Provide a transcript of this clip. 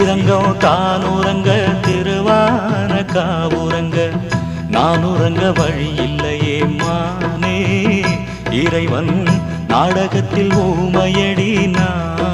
ஸ்ரீரங்கம் தானுறங்க திருவான காவுறங்க நானுறங்க வழி இல்லையே மானே இறைவன் நாடகத்தில் ஊமையடி நான்